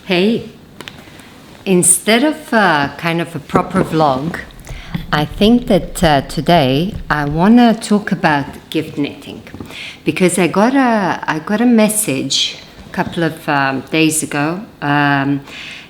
Hey, instead of kind of a proper vlog, I think that today I want to talk about gift knitting because I got a message a couple of days ago.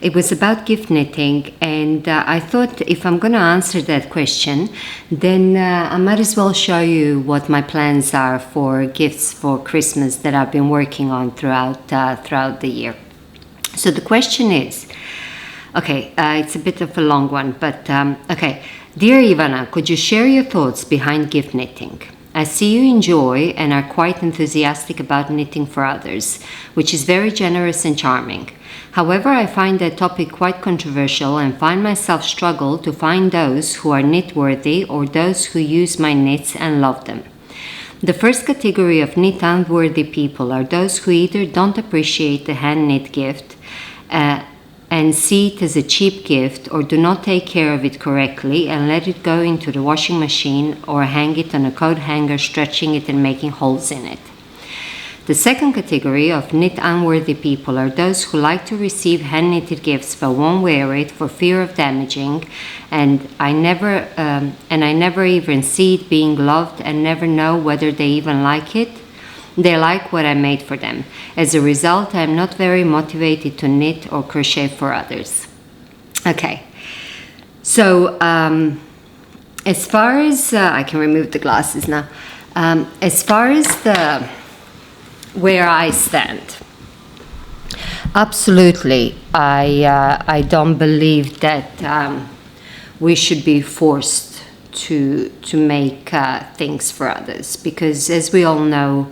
It was about gift knitting, and I thought if I'm going to answer that question, then I might as well show you what my plans are for gifts for Christmas that I've been working on throughout the year. So the question is, okay, it's a bit of a long one, but okay. Dear Ivana, could you share your thoughts behind gift knitting? I see you enjoy and are quite enthusiastic about knitting for others, which is very generous and charming. However, I find that topic quite controversial and find myself struggle to find those who are knit-worthy or those who use my knits and love them. The first category of knit-unworthy people are those who either don't appreciate the hand-knit gift and see it as a cheap gift, or do not take care of it correctly and let it go into the washing machine or hang it on a coat hanger, stretching it and making holes in it. The second category of knit-unworthy people are those who like to receive hand-knitted gifts but won't wear it for fear of damaging, and I never even see it being loved and never know whether they even like it. They like what I made for them. As a result, I am not very motivated to knit or crochet for others. Okay, so as far as I can remove the glasses now. As far as where I stand, absolutely, I don't believe that we should be forced to make things for others, because as we all know,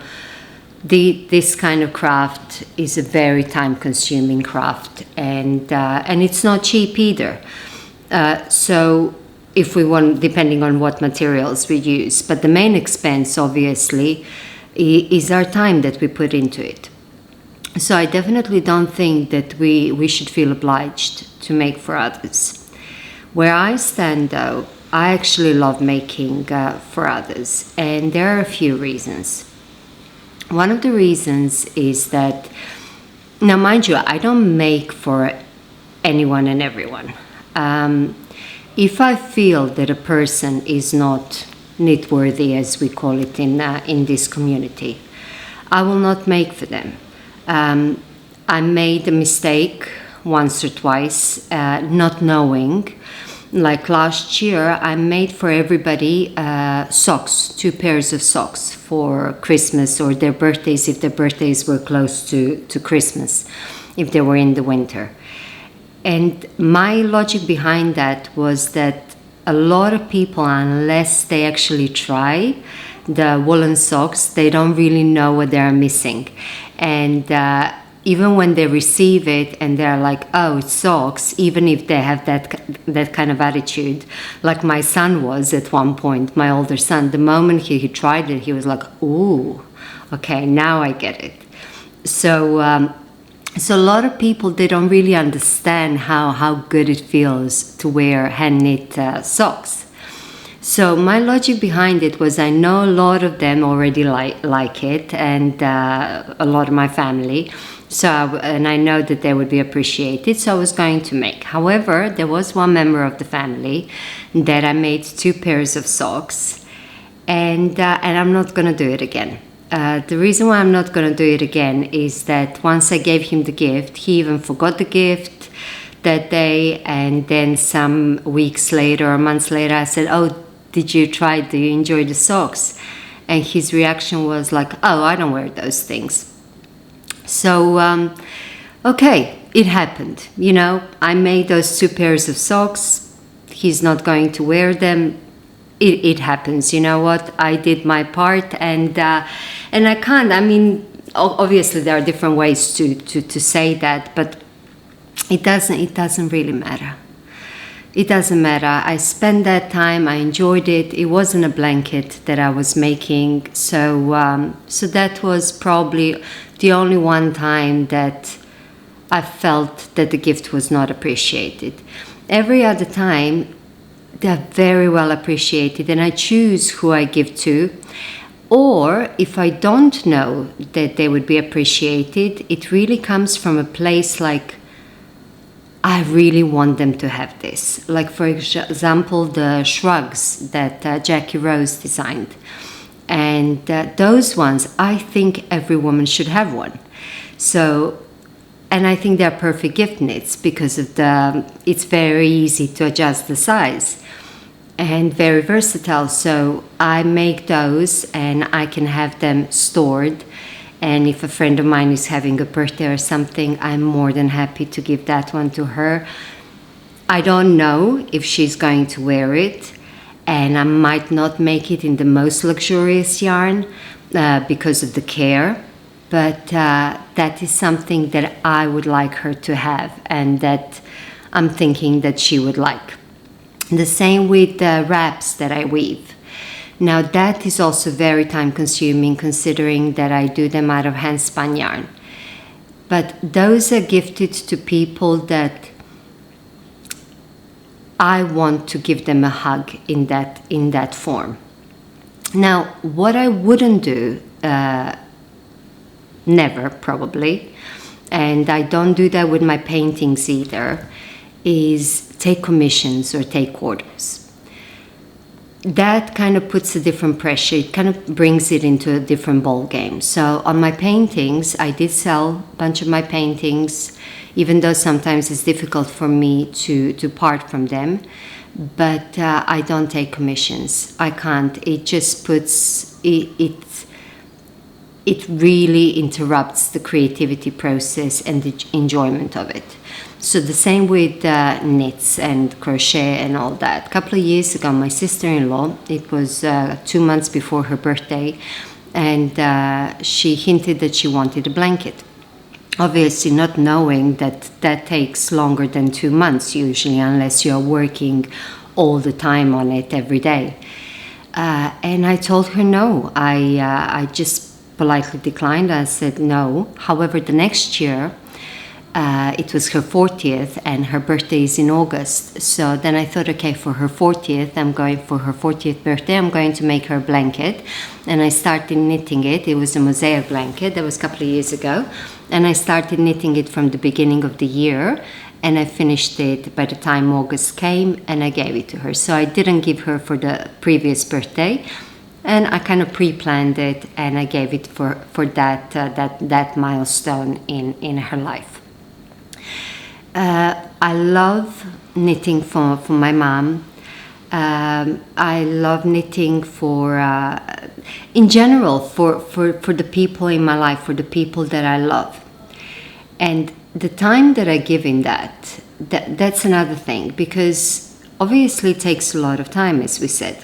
this kind of craft is a very time-consuming craft, and it's not cheap either. So if we want, depending on what materials we use, but the main expense, obviously, is our time that we put into it. So I definitely don't think that we should feel obliged to make for others. Where I stand, though, I actually love making for others, and there are a few reasons. One of the reasons is that, now mind you, I don't make for anyone and everyone. If I feel that a person is not knit-worthy, as we call it in this community, I will not make for them. I made a mistake once or twice, not knowing. Like last year, I made for everybody socks, 2 pairs of socks for Christmas or their birthdays, if their birthdays were close to Christmas, if they were in the winter. And my logic behind that was that a lot of people, unless they actually try the woolen socks, they don't really know what they're missing. And even when they receive it and they're like, oh, it's socks, even if they have that kind of attitude, like my son was at one point, my older son, the moment he tried it, he was like, ooh, okay, now I get it. So a lot of people, they don't really understand how good it feels to wear hand-knit socks. So my logic behind it was, I know a lot of them already like it, and a lot of my family. And I know that they would be appreciated, so I was going to make. However, there was one member of the family that I made 2 pairs of socks, and I'm not going to do it again. The reason why I'm not going to do it again is that once I gave him the gift, he even forgot the gift that day, and then some weeks later or months later, I said, oh, do you enjoy the socks? And his reaction was like, oh, I don't wear those things. So, okay, it happened. You know, I made those 2 pairs of socks. He's not going to wear them. It happens. You know what? I did my part, and I can't. I mean, obviously there are different ways to say that, but it doesn't really matter. It doesn't matter. I spent that time. I enjoyed it. It wasn't a blanket that I was making, so that was probably the only one time that I felt that the gift was not appreciated. Every other time, they're very well appreciated, and I choose who I give to. Or if I don't know that they would be appreciated, it really comes from a place like, I really want them to have this. Like, for example, the shrugs that Jackie Rose designed. And those ones, I think every woman should have one. So, and I think they're perfect gift knits because of it's very easy to adjust the size and very versatile. So I make those and I can have them stored. And if a friend of mine is having a birthday or something, I'm more than happy to give that one to her. I don't know if she's going to wear it, and I might not make it in the most luxurious yarn because of the care, but that is something that I would like her to have and that I'm thinking that she would like. The same with the wraps that I weave. Now that is also very time consuming considering that I do them out of hand spun yarn. But those are gifted to people that I want to give them a hug in that form. Now what I wouldn't do, never probably, and I don't do that with my paintings either, is take commissions or take orders. That kind of puts a different pressure. It kind of brings it into a different ball game. So on my paintings, I did sell a bunch of my paintings, even though sometimes it's difficult for me to part from them. But I don't take commissions. I can't. It just puts it really interrupts the creativity process and the enjoyment of it. So the same with knits and crochet and all that. A couple of years ago, my sister-in-law, it was 2 months before her birthday, and she hinted that she wanted a blanket. Obviously not knowing that that takes longer than 2 months usually, unless you're working all the time on it every day. And I told her no. I just politely declined. I said no. However, the next year, it was her 40th and her birthday is in August. So then I thought, okay, for her 40th birthday, I'm going to make her a blanket. And I started knitting it. It was a mosaic blanket. That was a couple of years ago. And I started knitting it from the beginning of the year. And I finished it by the time August came and I gave it to her. So I didn't give her for the previous birthday. And I kind of pre-planned it and I gave it for that milestone in her life. I love knitting for my mom. I love knitting for, in general, for the people in my life, for the people that I love. And the time that I give in that's another thing, because obviously it takes a lot of time, as we said.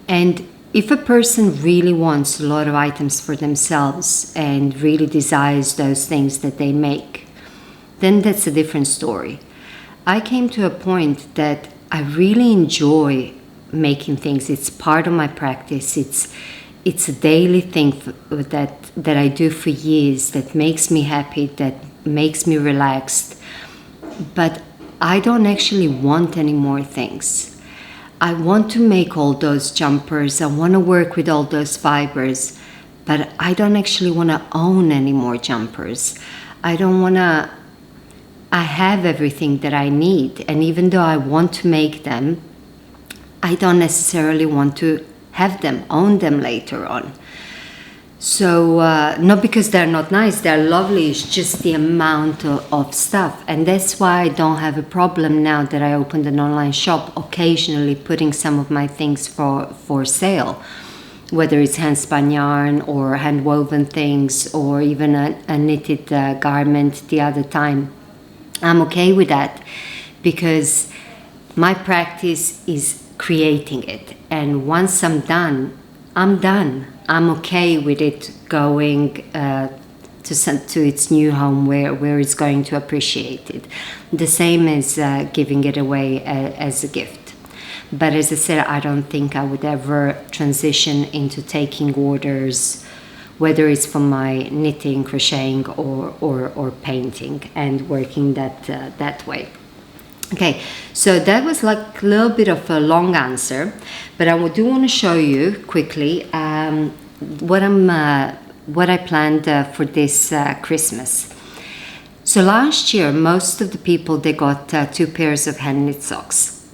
And if a person really wants a lot of items for themselves and really desires those things that they make, then that's a different story. I came to a point that I really enjoy making things. It's part of my practice. It's a daily thing that I do for years, that makes me happy, that makes me relaxed. But I don't actually want any more things. I want to make all those jumpers. I want to work with all those fibers, but I don't actually want to own any more jumpers. I have everything that I need, and even though I want to make them, I don't necessarily want to have them, own them later on. So, not because they're not nice, they're lovely, it's just the amount of stuff. And that's why I don't have a problem now that I opened an online shop, occasionally putting some of my things for sale. Whether it's hand spun yarn or hand woven things or even a knitted garment the other time. I'm okay with that because my practice is creating it. And once I'm done, I'm done. I'm okay with it going to its new home where it's going to appreciate it. The same as giving it away as a gift. But as I said, I don't think I would ever transition into taking orders, whether it's for my knitting, crocheting, or painting, and working that way. Okay, so that was like a little bit of a long answer, but I do want to show you quickly what I planned for this Christmas. So last year, most of the people, they got 2 pairs of hand knit socks.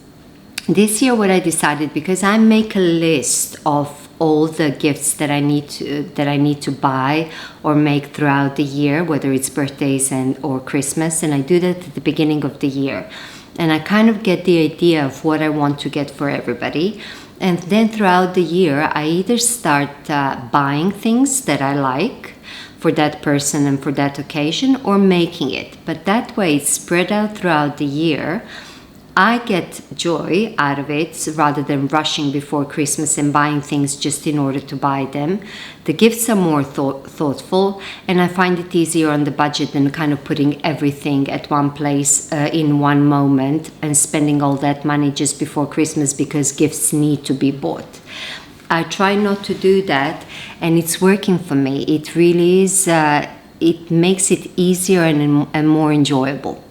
This year what I decided, because I make a list of all the gifts that I need to buy or make throughout the year, whether it's birthdays or Christmas, and I do that at the beginning of the year. And I kind of get the idea of what I want to get for everybody. And then throughout the year, I either start buying things that I like for that person and for that occasion, or making it. But that way it's spread out throughout the year. I get joy out of it rather than rushing before Christmas and buying things just in order to buy them. The gifts are more thoughtful, and I find it easier on the budget than kind of putting everything at one place in one moment and spending all that money just before Christmas because gifts need to be bought. I try not to do that, and it's working for me. It really is, it makes it easier and more enjoyable.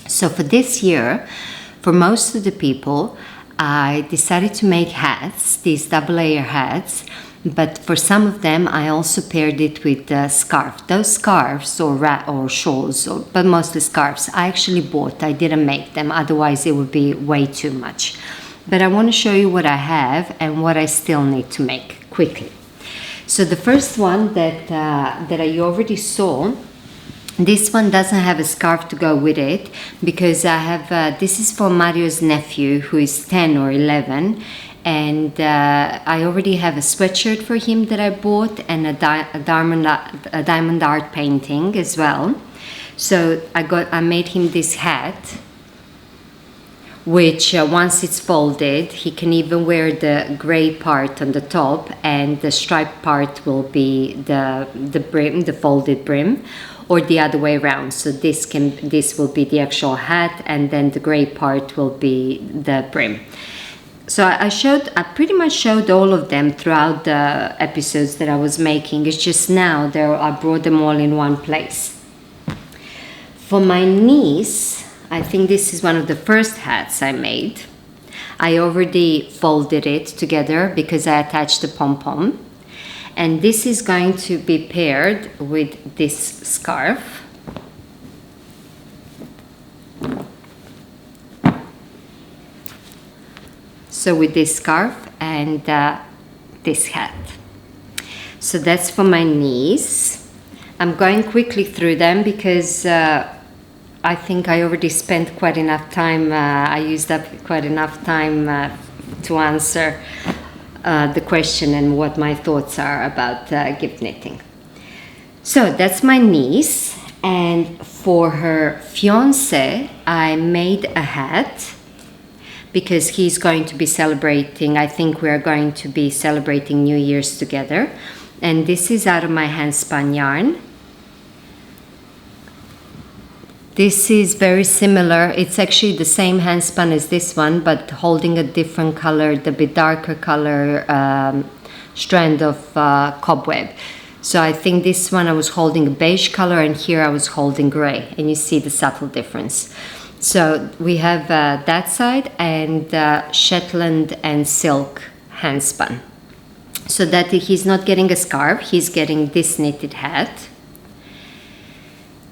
So for this year, for most of the people, I decided to make hats, these double layer hats, but for some of them I also paired it with a scarf. Those scarves or shawls, but mostly scarves, I actually bought. I didn't make them, otherwise it would be way too much. But I want to show you what I have and what I still need to make quickly. So the first one that I already saw, this one doesn't have a scarf to go with it because I have, this is for Mario's nephew who is 10 or 11, and I already have a sweatshirt for him that I bought and a diamond art painting as well. So I made him this hat, which once it's folded, he can even wear the gray part on the top, and the striped part will be the brim, the folded brim, or the other way around. So this will be the actual hat, and then the gray part will be the brim. So I pretty much showed all of them throughout the episodes that I was making. It's just now I brought them all in one place. For my niece, I think this is one of the first hats I made. I already folded it together because I attached the pom-pom. And this is going to be paired with this scarf. So with this scarf and this hat. So that's for my niece. I'm going quickly through them because I think I already spent quite enough time, I used up quite enough time to answer the question and what my thoughts are about gift knitting. So that's my niece, and for her fiance I made a hat because he's going to be celebrating, I think we're going to be celebrating New Year's together, and this is out of my hand spun yarn. This is very similar. It's actually the same hand spun as this one, but holding a different color, the bit darker color strand of cobweb. So I think this one I was holding a beige color, and here I was holding gray, and you see the subtle difference. So we have that side and Shetland and silk hand spun. So that he's not getting a scarf, he's getting this knitted hat.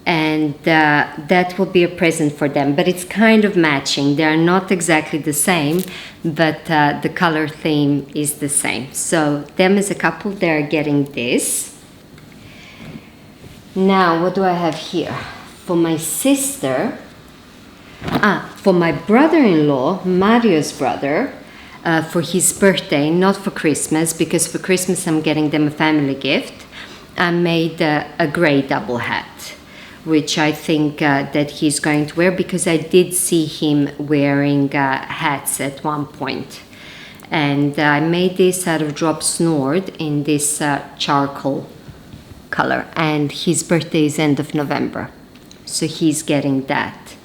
And that will be a present for them, but it's kind of matching. They are not exactly the same, but the color theme is the same. So them as a couple, they're getting this. Now what do I have here? For my sister, for my brother-in-law, Mario's brother, for his birthday, not for Christmas, because for Christmas I'm getting them a family gift, I made a gray double hat, which I think that he's going to wear because I did see him wearing hats at one point. And I made this out of drop snored in this charcoal color, and his birthday is end of November, so he's getting that.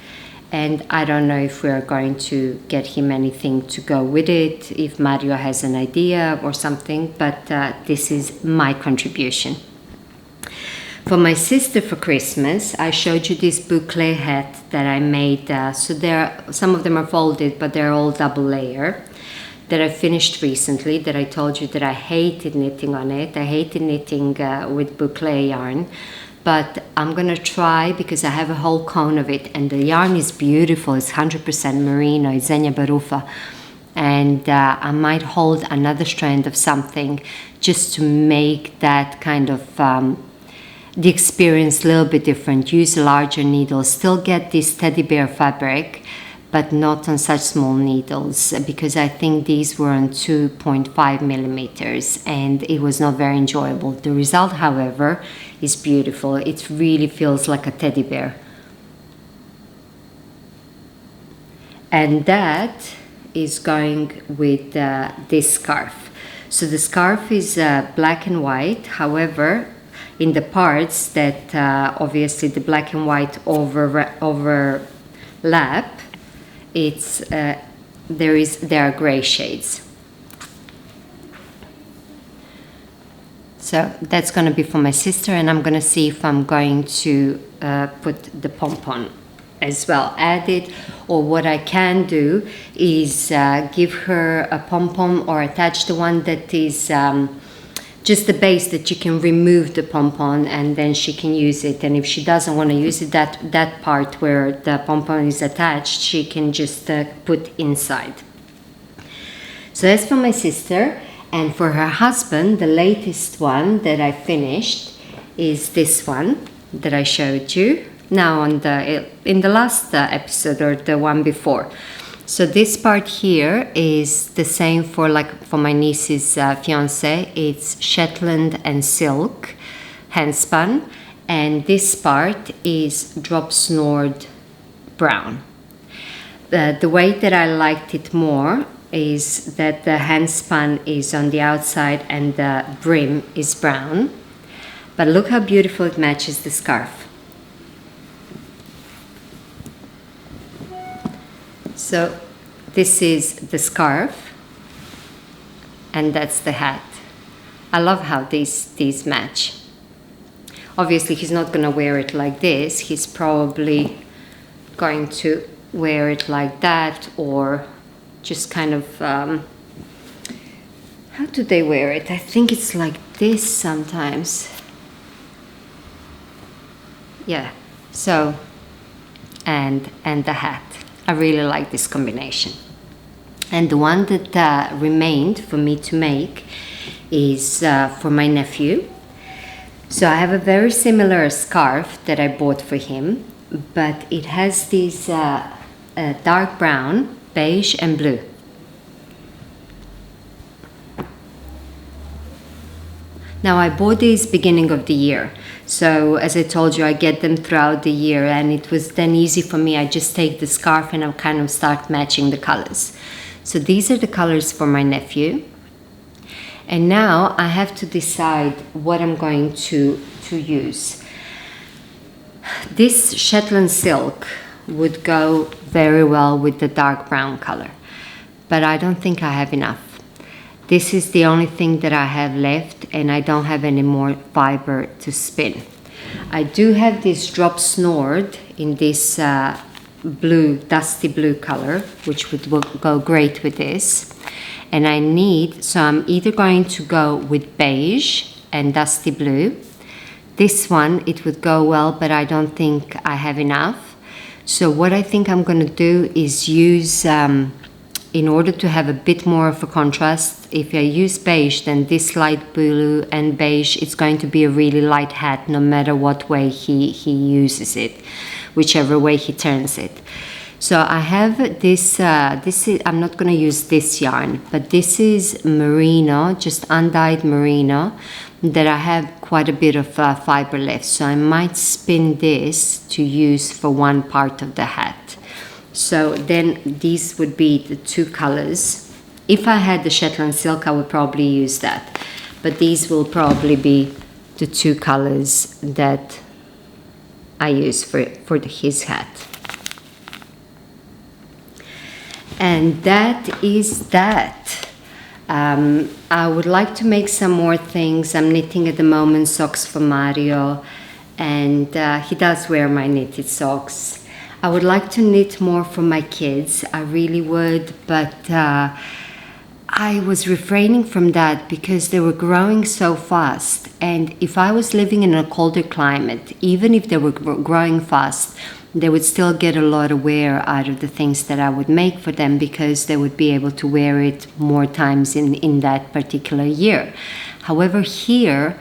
And I don't know if we're going to get him anything to go with it, if Mario has an idea or something, but this is my contribution. For my sister for Christmas, I showed you this boucle hat that I made. So some of them are folded, but they're all double layer, that I finished recently, that I told you that I hated knitting on it. I hated knitting with boucle yarn, but I'm gonna try because I have a whole cone of it, and the yarn is beautiful. It's 100% merino, it's Zegna Barufa, and I might hold another strand of something just to make that kind of the experience a little bit different. Use larger needles, still get this teddy bear fabric, but not on such small needles, because I think these were on 2.5 millimeters and it was not very enjoyable. The result, however, is beautiful. It really feels like a teddy bear. And that is going with this scarf. So the scarf is black and white, however, in the parts that obviously the black and white overlap, it's there are gray shades. So that's going to be for my sister, and I'm going to see if I'm going to put the pom-pom as well added, or what I can do is give her a pom-pom or attach the one that is just the base that you can remove the pom-pom and then she can use it. And if she doesn't want to use it, that part where the pom-pom is attached, she can just put inside. So that's for my sister. And for her husband, the latest one that I finished is this one that I showed you now in the last episode, or the one before. So this part here is the same for my niece's fiance. It's Shetland and silk hand spun, and this part is drop snored brown. The way that I liked it more is that the hand spun is on the outside and the brim is brown. But look how beautiful it matches the scarf. So this is the scarf and that's the hat. I love how these match. Obviously he's not going to wear it like this. He's probably going to wear it like that, or just kind of how do they wear it? I think it's like this sometimes. Yeah. So and the hat. I really like this combination. And the one that remained for me to make is for my nephew. So I have a very similar scarf that I bought for him, but it has these dark brown, beige and blue. Now I bought these beginning of the year. So as I told you, I get them throughout the year, and it was then easy for me. I just take the scarf and I kind of start matching the colors. So these are the colors for my nephew. And now I have to decide what I'm going to use. This Shetland silk would go very well with the dark brown color, but I don't think I have enough. This is the only thing that I have left, and I don't have any more fiber to spin. I do have this drop snored in this blue, dusty blue color, which would go great with this. And I need, so I'm either going to go with beige and dusty blue. This one, it would go well, but I don't think I have enough. So what I think I'm going to do is use, in order to have a bit more of a contrast, if I use beige, then this light blue and beige, it's going to be a really light hat no matter what way he uses it, whichever way he turns it. So I have this, I'm not going to use this yarn, but this is merino, just undyed merino, that I have quite a bit of fiber left. So I might spin this to use for one part of the hat. So then these would be the two colors. If I had the Shetland silk, I would probably use that. But these will probably be the two colors that I use for his hat. And that is that. I would like to make some more things. I'm knitting at the moment socks for Mario, and he does wear my knitted socks. I would like to knit more for my kids, I really would, but I was refraining from that because they were growing so fast. And if I was living in a colder climate, even if they were growing fast, they would still get a lot of wear out of the things that I would make for them, because they would be able to wear it more times in that particular year. However, here,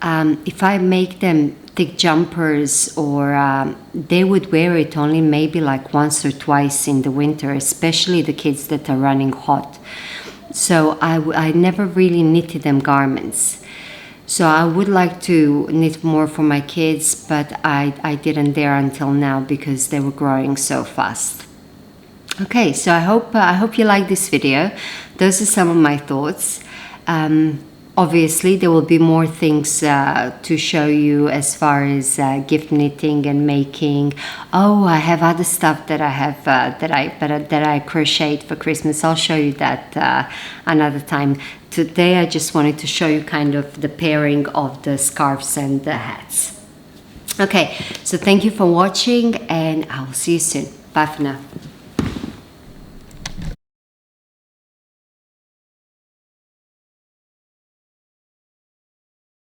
if I make them thick jumpers, or they would wear it only maybe like once or twice in the winter, especially the kids that are running hot. So I never really knitted them garments. So I would like to knit more for my kids, but I didn't dare until now because they were growing so fast. Okay, so I hope you like this video. Those are some of my thoughts. Obviously, there will be more things to show you as far as gift knitting and making. Oh, I have other stuff that I have that I crocheted for Christmas. I'll show you that another time. Today, I just wanted to show you kind of the pairing of the scarves and the hats. Okay, so thank you for watching, and I'll see you soon. Bye for now.